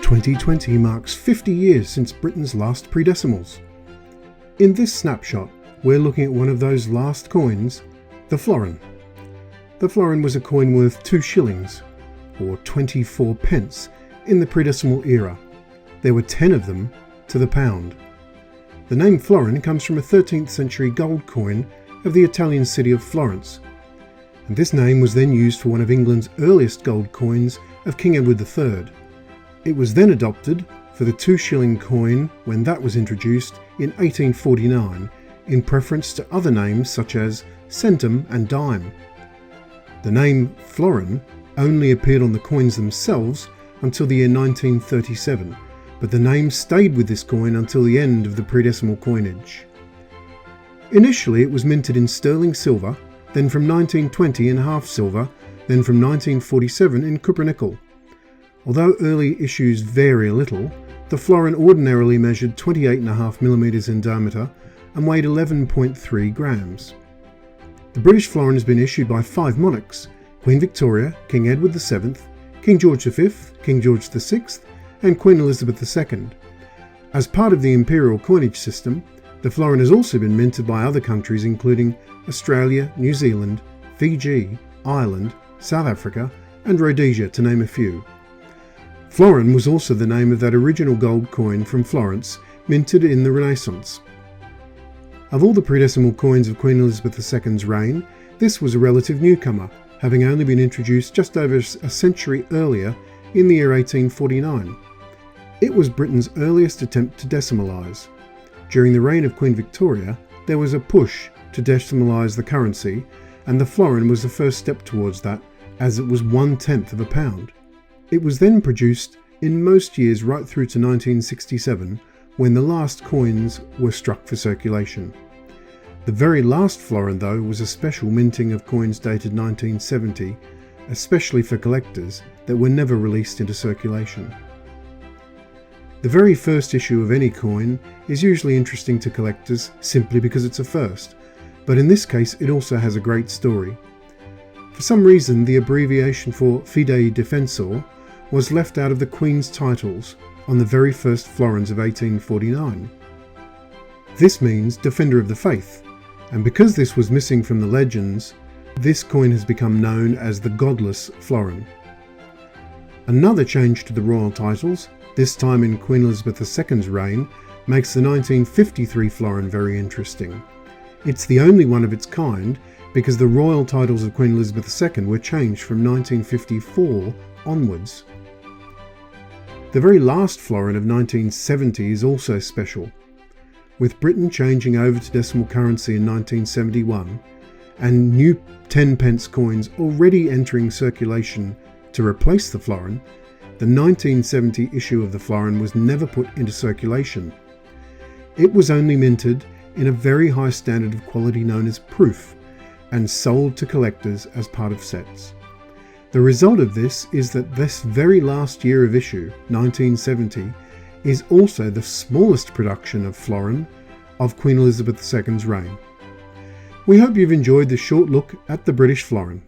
2020 marks 50 years since Britain's last pre-decimals. In this snapshot, we're looking at one of those last coins, the florin. The florin was a coin worth 2 shillings, or 24 pence, in the pre-decimal era. There were 10 of them to the pound. The name florin comes from a 13th century gold coin of the Italian city of Florence, and this name was then used for one of England's earliest gold coins of King Edward III. It was then adopted for the 2 shilling coin when that was introduced in 1849, in preference to other names such as centum and dime. The name florin only appeared on the coins themselves until the year 1937, but the name stayed with this coin until the end of the pre-decimal coinage. Initially it was minted in sterling silver, then from 1920 in half silver, then from 1947 in cupronickel. Although early issues vary a little, the florin ordinarily measured 28.5mm in diameter and weighed 11.3 grams. The British florin has been issued by 5 monarchs: Queen Victoria, King Edward VII, King George V, King George VI, and Queen Elizabeth II. As part of the imperial coinage system, the florin has also been minted by other countries including Australia, New Zealand, Fiji, Ireland, South Africa, and Rhodesia, to name a few. Florin was also the name of that original gold coin from Florence, minted in the Renaissance. Of all the pre-decimal coins of Queen Elizabeth II's reign, this was a relative newcomer, having only been introduced just over a century earlier in the year 1849. It was Britain's earliest attempt to decimalise. During the reign of Queen Victoria, there was a push to decimalise the currency, and the florin was the first step towards that, as it was 1/10 of a pound. It was then produced in most years right through to 1967, when the last coins were struck for circulation. The very last florin, though, was a special minting of coins dated 1970, especially for collectors, that were never released into circulation. The very first issue of any coin is usually interesting to collectors simply because it's a first, but in this case it also has a great story. For some reason, the abbreviation for Fidei Defensor was left out of the Queen's titles on the very first florins of 1849. This means Defender of the Faith, and because this was missing from the legends, this coin has become known as the Godless Florin. Another change to the royal titles, this time in Queen Elizabeth II's reign, makes the 1953 florin very interesting. It's the only one of its kind because the royal titles of Queen Elizabeth II were changed from 1954 onwards. The very last florin of 1970 is also special. With Britain changing over to decimal currency in 1971 and new 10 pence coins already entering circulation to replace the florin, the 1970 issue of the florin was never put into circulation. It was only minted in a very high standard of quality known as proof and sold to collectors as part of sets. The result of this is that this very last year of issue, 1970, is also the smallest production of florin of Queen Elizabeth II's reign. We hope you've enjoyed this short look at the British florin.